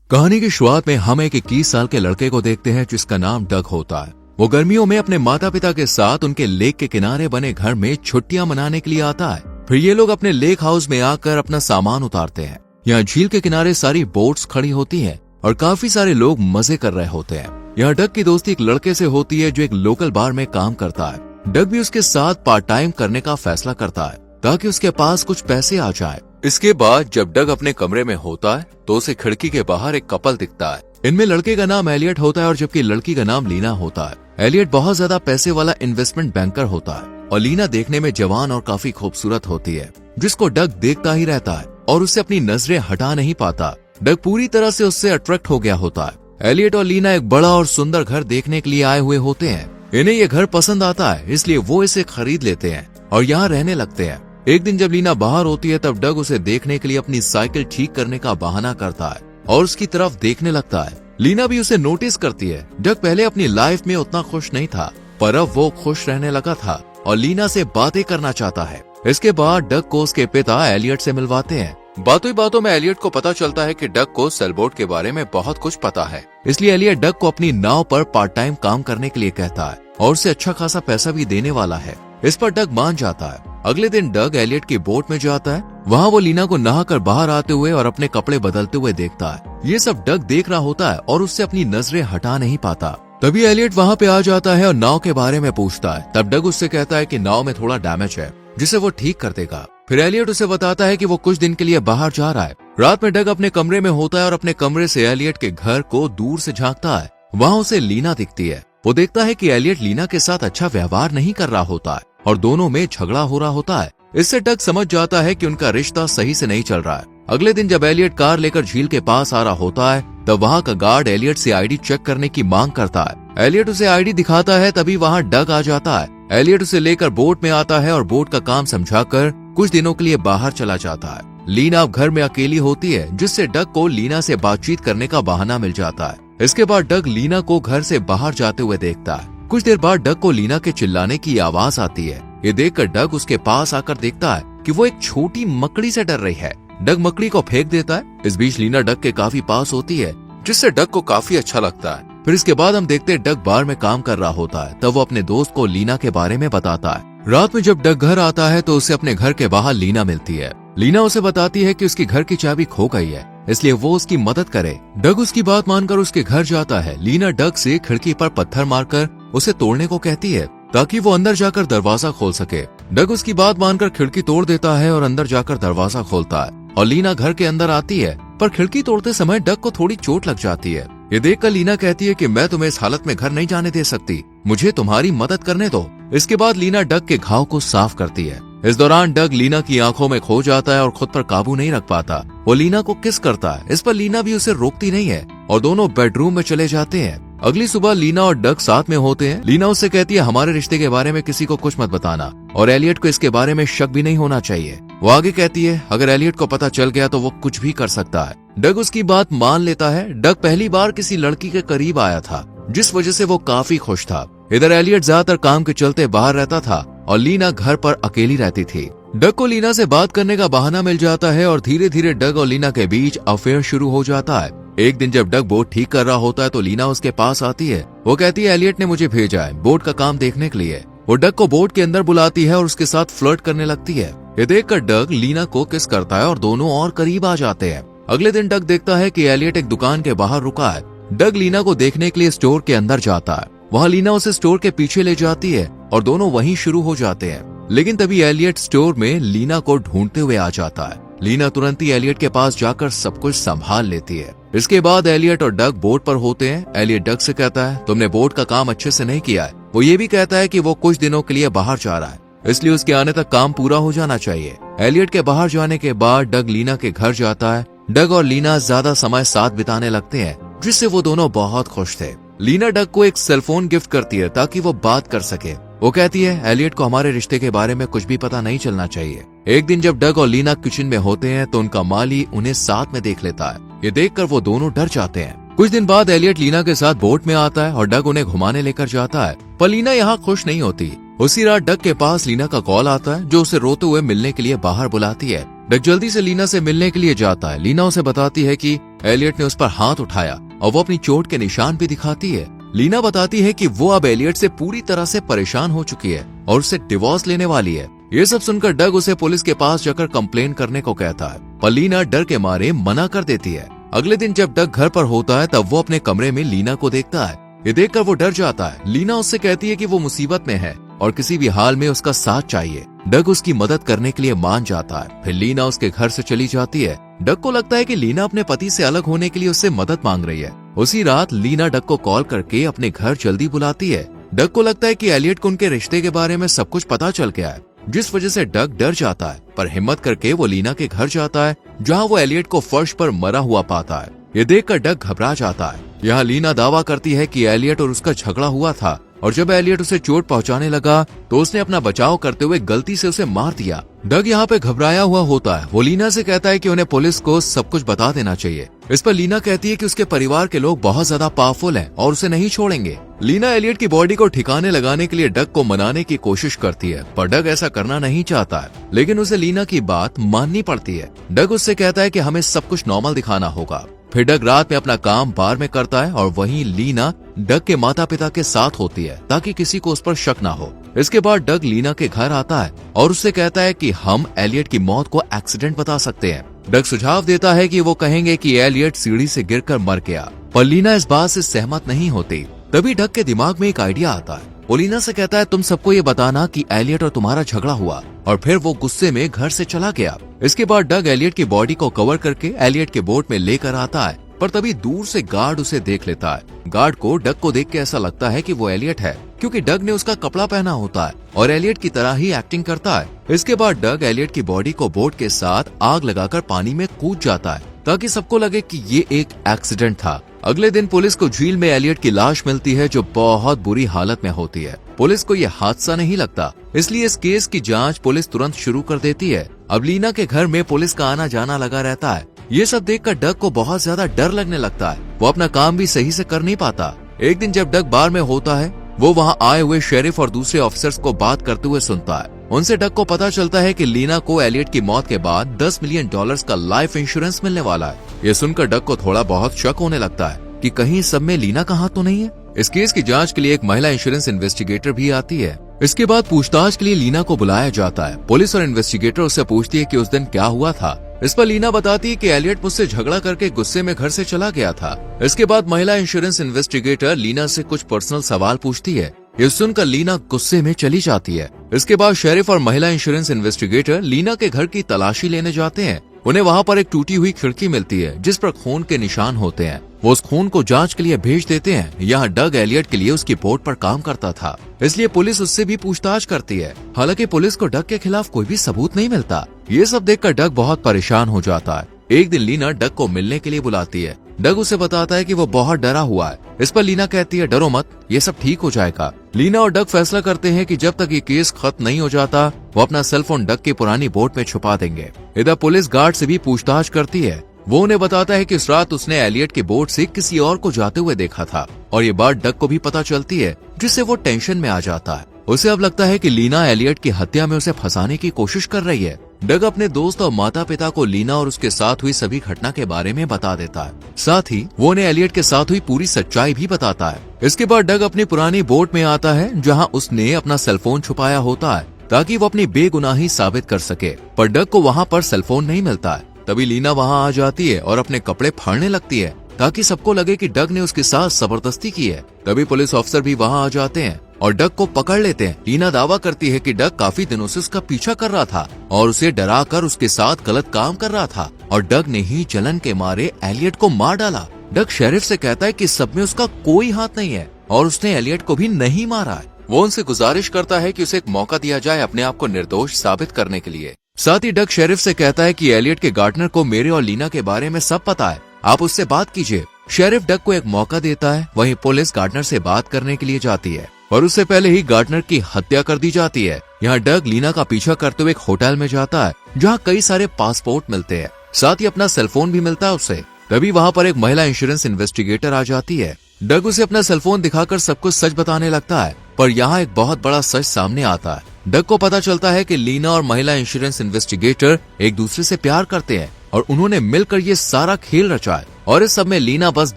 कहानी की शुरुआत में हम एक 21 साल के लड़के को देखते हैं जिसका नाम डग होता है। वो गर्मियों में अपने माता पिता के साथ उनके लेक के किनारे बने घर में छुट्टियां मनाने के लिए आता है। फिर ये लोग अपने लेक हाउस में आकर अपना सामान उतारते हैं। यहाँ झील के किनारे सारी बोट्स खड़ी होती हैं और काफी सारे लोग मजे कर रहे होते हैं। यहाँ डग की दोस्ती एक लड़के से होती है जो एक लोकल बार में काम करता है। डग भी उसके साथ पार्ट टाइम करने का फैसला करता है ताकि उसके पास कुछ पैसे आ जाए। इसके बाद जब डग अपने कमरे में होता है तो उसे खिड़की के बाहर एक कपल दिखता है। इनमें लड़के का नाम एलियट होता है और जबकि लड़की का नाम लीना होता है। एलियट बहुत ज्यादा पैसे वाला इन्वेस्टमेंट बैंकर होता है और लीना देखने में जवान और काफी खूबसूरत होती है, जिसको डग देखता ही रहता है और उससे अपनी नजरें हटा नहीं पाता। डग पूरी तरह से उससे अट्रैक्ट हो गया होता है। एलियट और लीना एक बड़ा और सुंदर घर देखने के लिए आए हुए होते हैं। इन्हें ये घर पसंद आता है, इसलिए वो इसे खरीद लेते हैं और यहाँ रहने लगते हैं। एक दिन जब लीना बाहर होती है तब डग उसे देखने के लिए अपनी साइकिल ठीक करने का बहाना करता है और उसकी तरफ देखने लगता है। लीना भी उसे नोटिस करती है। डग पहले अपनी लाइफ में उतना खुश नहीं था, पर अब वो खुश रहने लगा था और लीना से बातें करना चाहता है। इसके बाद डग को उसके पिता एलियट से मिलवाते हैं। बातों ही बातों में एलियट को पता चलता है कि डग को सेलबोट के बारे में बहुत कुछ पता है, इसलिए एलियट डग को अपनी नाव पर पार्ट टाइम काम करने के लिए कहता है और उसे अच्छा खासा पैसा भी देने वाला है। इस पर डग मान जाता है। अगले दिन डग एलियट की बोट में जाता है। वहाँ वो लीना को नहाकर बाहर आते हुए और अपने कपड़े बदलते हुए देखता है। ये सब डग देख रहा होता है और उससे अपनी नजरें हटा नहीं पाता। तभी एलियट वहाँ पे आ जाता है और नाव के बारे में पूछता है। तब डग उससे कहता है कि नाव में थोड़ा डैमेज है जिसे वो ठीक कर देगा। फिर एलियट उसे बताता है कि वो कुछ दिन के लिए बाहर जा रहा है। रात में डग अपने कमरे में होता है और अपने कमरे से एलियट के घर को दूर से झांकता है। वहाँ उसे लीना दिखती है। वो देखता है कि एलियट लीना के साथ अच्छा व्यवहार नहीं कर रहा होता है और दोनों में झगड़ा हो रहा होता है। इससे डग समझ जाता है कि उनका रिश्ता सही से नहीं चल रहा है। अगले दिन जब एलियट कार लेकर झील के पास आ रहा होता है तब वहाँ का गार्ड एलियट से आईडी चेक करने की मांग करता है। एलियट उसे आईडी दिखाता है, तभी वहाँ डग आ जाता है। एलियट उसे लेकर बोट में आता है और बोट का काम समझाकर कुछ दिनों के लिए बाहर चला जाता है। लीना अब घर में अकेली होती है, जिससे डग को लीना से बातचीत करने का बहाना मिल जाता है। इसके बाद डग लीना को घर से बाहर जाते हुए देखता है। कुछ देर बाद डग को लीना के चिल्लाने की आवाज आती है। ये देखकर डग उसके पास आकर देखता है कि वो एक छोटी मकड़ी से डर रही है। डग मकड़ी को फेंक देता है। इस बीच लीना डग के काफी पास होती है, जिससे डग को काफी अच्छा लगता है। फिर इसके बाद हम देखते हैं डग बार में काम कर रहा होता है। तब वो अपने दोस्त को लीना के बारे में बताता है। रात में जब डग घर आता है तो उसे अपने घर के बाहर लीना मिलती है। लीना उसे बताती है कि उसकी घर की चाबी खो गई है, इसलिए वो उसकी मदद करे। डग उसकी बात मानकर उसके घर जाता है। लीना डग से खिड़की पर पत्थर मारकर उसे तोड़ने को कहती है ताकि वो अंदर जाकर दरवाजा खोल सके। डग उसकी बात मानकर खिड़की तोड़ देता है और अंदर जाकर दरवाजा खोलता है और लीना घर के अंदर आती है, पर खिड़की तोड़ते समय डग को थोड़ी चोट लग जाती है। ये देखकर लीना कहती है कि मैं तुम्हें इस हालत में घर नहीं जाने दे सकती, मुझे तुम्हारी मदद करने दो। इसके बाद लीना डग के घाव को साफ करती है। इस दौरान डग लीना की आंखों में खो जाता है और खुद पर काबू नहीं रख पाता। वो लीना को किस करता है। इस पर लीना भी उसे रोकती नहीं है और दोनों बेडरूम में चले जाते हैं। अगली सुबह लीना और डग साथ में होते हैं। लीना उससे कहती है हमारे रिश्ते के बारे में किसी को कुछ मत बताना और एलियट को इसके बारे में शक भी नहीं होना चाहिए। वो आगे कहती है अगर एलियट को पता चल गया तो वो कुछ भी कर सकता है। डग उसकी बात मान लेता है। डग पहली बार किसी लड़की के करीब आया था, जिस वजह से वो काफी खुश था। इधर एलियट ज्यादातर काम के चलते बाहर रहता था और लीना घर पर अकेली रहती थी। डग को लीना से बात करने का बहाना मिल जाता है और धीरे धीरे डग और लीना के बीच अफेयर शुरू हो जाता है। एक दिन जब डग बोट ठीक कर रहा होता है तो लीना उसके पास आती है। वो कहती है एलियट ने मुझे भेजा है बोट का काम देखने के लिए। वो डग को बोट के अंदर बुलाती है और उसके साथ फ्लर्ट करने लगती है। ये देखकर डग लीना को किस करता है और दोनों और करीब आ जाते हैं। अगले दिन डग देखता है कि एलियट एक दुकान के बाहर रुका है। डग लीना को देखने के लिए स्टोर के अंदर जाता है। वहाँ लीना उसे स्टोर के पीछे ले जाती है और दोनों वहीं शुरू हो जाते हैं। लेकिन तभी एलियट स्टोर में लीना को ढूंढते हुए आ जाता है। लीना तुरंत ही एलियट के पास जाकर सब कुछ संभाल लेती है। इसके बाद एलियट और डग बोट पर होते हैं। एलियट डग से कहता है तुमने बोट का काम अच्छे से नहीं किया है। वो ये भी कहता है कि वो कुछ दिनों के लिए बाहर जा रहा है, इसलिए उसके आने तक काम पूरा हो जाना चाहिए। एलियट के बाहर जाने के बाद डग लीना के घर जाता है। डग और लीना ज्यादा समय साथ बिताने लगते हैं, जिससे वो दोनों बहुत खुश थे। लीना डग को एक सेलफोन गिफ्ट करती है ताकि वो बात कर सके। वो कहती है एलियट को हमारे रिश्ते के बारे में कुछ भी पता नहीं चलना चाहिए। एक दिन जब डग और लीना किचन में होते हैं तो उनका माली उन्हें साथ में देख लेता है। ये देखकर वो दोनों डर जाते हैं। कुछ दिन बाद एलियट लीना के साथ बोट में आता है और डग उन्हें घुमाने लेकर जाता है, पर लीना यहाँ खुश नहीं होती। उसी रात डग के पास लीना का कॉल आता है, जो उसे रोते हुए मिलने के लिए बाहर बुलाती है। डग जल्दी से लीना से मिलने के लिए जाता है। लीना उसे बताती है कि एलियट ने उस पर हाथ उठाया और वो अपनी चोट के निशान भी दिखाती है। लीना बताती है कि वो अब एलियट से पूरी तरह से परेशान हो चुकी है और उससे डिवोर्स लेने वाली है। ये सब सुनकर डग उसे पुलिस के पास जाकर कंप्लेन करने को कहता है, पर लीना डर के मारे मना कर देती है। अगले दिन जब डग घर पर होता है तब वो अपने कमरे में लीना को देखता है। ये देखकर वो डर जाता है। लीना उससे कहती है कि वो मुसीबत में है और किसी भी हाल में उसका साथ चाहिए। डग उसकी मदद करने के लिए मान जाता है। फिर लीना उसके घर से चली जाती है। डग को लगता है कि लीना अपने पति से अलग होने के लिए उससे मदद मांग रही है। उसी रात लीना डग को कॉल करके अपने घर जल्दी बुलाती है। डग को लगता है कि एलियट को उनके रिश्ते के बारे में सब कुछ पता चल गया है, जिस वजह से डग डर जाता है। पर हिम्मत करके वो लीना के घर जाता है, जहाँ वो एलियट को फर्श पर मरा हुआ पाता है। ये देखकर डग घबरा जाता है। यहाँ लीना दावा करती है कि एलियट और उसका झगड़ा हुआ था और जब एलियट उसे चोट पहुंचाने लगा तो उसने अपना बचाव करते हुए गलती से उसे मार दिया। डग यहाँ पे घबराया हुआ होता है। वो लीना से कहता है कि उन्हें पुलिस को सब कुछ बता देना चाहिए। इस पर लीना कहती है कि उसके परिवार के लोग बहुत ज्यादा पावरफुल हैं और उसे नहीं छोड़ेंगे। लीना एलियट की बॉडी को ठिकाने लगाने के लिए डग को मनाने की कोशिश करती है, पर डग ऐसा करना नहीं चाहता है, लेकिन उसे लीना की बात माननी पड़ती है। डग उससे कहता है कि हमें सब कुछ नॉर्मल दिखाना होगा। फिर डग रात में अपना काम बार में करता है और वहीं लीना डग के माता पिता के साथ होती है ताकि किसी को उस पर शक ना हो। इसके बाद डग लीना के घर आता है और उससे कहता है कि हम एलियट की मौत को एक्सीडेंट बता सकते हैं। डग सुझाव देता है कि वो कहेंगे कि एलियट सीढ़ी से गिरकर मर गया, पर लीना इस बात से सहमत नहीं होती। तभी डग के दिमाग में एक आइडिया आता है। वो लीना से कहता है, तुम सबको ये बताना कि एलियट और तुम्हारा झगड़ा हुआ, और फिर वो गुस्से में घर से चला गया। इसके बाद डग एलियट की बॉडी को कवर करके एलियट के बोट में लेकर आता है, पर तभी दूर से गार्ड उसे देख लेता है। गार्ड को डग को देख के ऐसा लगता है कि वो एलियट है, क्योंकि डग ने उसका कपड़ा पहना होता है और एलियट की तरह ही एक्टिंग करता है। इसके बाद डग एलियट की बॉडी को बोट के साथ आग लगाकर पानी में कूद जाता है ताकि सबको लगे कि ये एक एक्सीडेंट था। अगले दिन पुलिस को झील में एलियट की लाश मिलती है, जो बहुत बुरी हालत में होती है। पुलिस को यह हादसा नहीं लगता, इसलिए इस केस की जांच पुलिस तुरंत शुरू कर देती है। अब लीना के घर में पुलिस का आना जाना लगा रहता है। ये सब देखकर डग को बहुत ज्यादा डर लगने लगता है। वो अपना काम भी सही से कर नहीं पाता। एक दिन जब डग बार में होता है, वो वहाँ आए हुए शेरिफ और दूसरे ऑफिसर्स को बात करते हुए सुनता है। उनसे डग को पता चलता है कि लीना को एलियट की मौत के बाद $10 मिलियन का लाइफ इंश्योरेंस मिलने वाला है। ये सुनकर डग को थोड़ा बहुत शक होने लगता है कि कहीं सब में लीना का हाथ तो नहीं है। इस केस की जांच के लिए एक महिला इंश्योरेंस इन्वेस्टिगेटर भी आती है। इसके बाद पूछताछ के लिए लीना को बुलाया जाता है। पुलिस और इन्वेस्टिगेटर उससे पूछती है कि उस दिन क्या हुआ था। इस पर लीना बताती है कि एलियट मुझसे झगड़ा करके गुस्से में घर से चला गया था। इसके बाद महिला इंश्योरेंस इन्वेस्टिगेटर लीना से कुछ पर्सनल सवाल पूछती है। ये सुनकर लीना गुस्से में चली जाती है। इसके बाद शेरिफ और महिला इंश्योरेंस इन्वेस्टिगेटर लीना के घर की तलाशी लेने जाते हैं। उन्हें वहाँ पर एक टूटी हुई खिड़की मिलती है जिस पर खून के निशान होते हैं। वो उस खून को जांच के लिए भेज देते हैं। यहाँ डग एलियट के लिए उसकी बोट पर काम करता था, इसलिए पुलिस उससे भी पूछताछ करती है। हालांकि पुलिस को डग के खिलाफ कोई भी सबूत नहीं मिलता। ये सब देखकर डग बहुत परेशान हो जाता है। एक दिन लीना डग को मिलने के लिए बुलाती है। डग उसे बताता है कि वो बहुत डरा हुआ है। इस पर लीना कहती है, डरो मत, ये सब ठीक हो जाएगा। लीना और डग फैसला करते हैं कि जब तक ये केस खत्म नहीं हो जाता, वो अपना सेलफोन डग की पुरानी बोट में छुपा देंगे। इधर पुलिस गार्ड से भी पूछताछ करती है। वो उन्हें बताता है कि इस रात उसने एलियट की बोट से किसी और को जाते हुए देखा था, और ये बात डग को भी पता चलती है, जिससे वो टेंशन में आ जाता है। उसे अब लगता है कि लीना एलियट की हत्या में उसे फंसाने की कोशिश कर रही है। डग अपने दोस्त और माता पिता को लीना और उसके साथ हुई सभी घटना के बारे में बता देता है। साथ ही वो उन्हें एलियट के साथ हुई पूरी सच्चाई भी बताता है। इसके बाद डग अपनी पुरानी बोट में आता है, जहां उसने अपना सेलफोन छुपाया होता है ताकि वो अपनी बेगुनाही साबित कर सके। पर डग को वहाँ पर सेलफोन नहीं मिलता है। तभी लीना वहाँ आ जाती है और अपने कपड़े फाड़ने लगती है ताकि सबको लगे कि डग ने उसके साथ जबरदस्ती की है। तभी पुलिस ऑफिसर भी वहाँ आ जाते हैं और डग को पकड़ लेते हैं। लीना दावा करती है कि डग काफी दिनों से उसका पीछा कर रहा था और उसे डरा कर उसके साथ गलत काम कर रहा था, और डग ने ही जलन के मारे एलियट को मार डाला। डग शेरिफ से कहता है कि सब में उसका कोई हाथ नहीं है और उसने एलियट को भी नहीं मारा है। वो उनसे गुजारिश करता है कि उसे एक मौका दिया जाए अपने आप को निर्दोष साबित करने के लिए। साथ ही डग शेरिफ से कहता है कि एलियट के गार्डनर को मेरे और लीना के बारे में सब पता है, आप उससे बात कीजिए। शेरिफ डग को एक मौका देता है। वहीं पुलिस गार्डनर से बात करने के लिए जाती है और उससे पहले ही गार्डनर की हत्या कर दी जाती है। यहाँ डग लीना का पीछा करते हुए एक होटल में जाता है, जहाँ कई सारे पासपोर्ट मिलते हैं, साथ ही अपना सेलफोन भी मिलता है उसे। तभी वहाँ पर एक महिला इंश्योरेंस इन्वेस्टिगेटर आ जाती है। डग उसे अपना सेलफोन दिखाकर सब कुछ सच बताने लगता है, पर यहाँ एक बहुत बड़ा सच सामने आता है। डग को पता चलता है कि लीना और महिला इंश्योरेंस इन्वेस्टिगेटर एक दूसरे से प्यार करते हैं और उन्होंने मिलकर ये सारा खेल रचा है और इस सब में लीना बस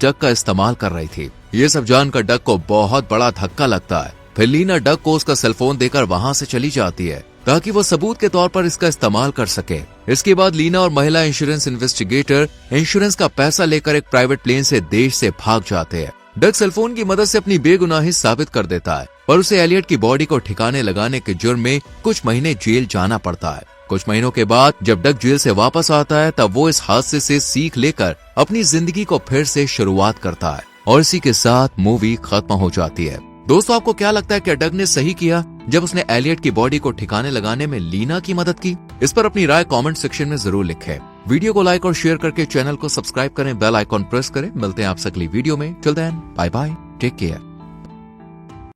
डग का इस्तेमाल कर रही थी। ये सब जानकर डग को बहुत बड़ा धक्का लगता है। फिर लीना डग को उसका सेलफोन देकर वहां से चली जाती है ताकि वो सबूत के तौर पर इसका इस्तेमाल कर सके। इसके बाद लीना और महिला इंश्योरेंस इन्वेस्टिगेटर इंश्योरेंस का पैसा लेकर एक प्राइवेट प्लेन से देश से भाग जाते हैं। डग सेलफोन की मदद से अपनी बेगुनाही साबित कर देता है पर उसे एलियट की बॉडी को ठिकाने लगाने के जुर्म में कुछ महीने जेल जाना पड़ता है। कुछ महीनों के बाद जब डग जेल से वापस आता है तब वो इस हादसे से सीख लेकर अपनी जिंदगी को फिर से शुरुआत करता है और इसी के साथ मूवी खत्म हो जाती है। दोस्तों, आपको क्या लगता है कि डग ने सही किया जब उसने एलियट की बॉडी को ठिकाने लगाने में लीना की मदद की? इस पर अपनी राय कमेंट सेक्शन में जरूर लिखें। वीडियो को लाइक और शेयर करके चैनल को सब्सक्राइब करें, बेल आइकॉन प्रेस करें। मिलते हैं आपसे अगली वीडियो में। Till then bye bye, take care.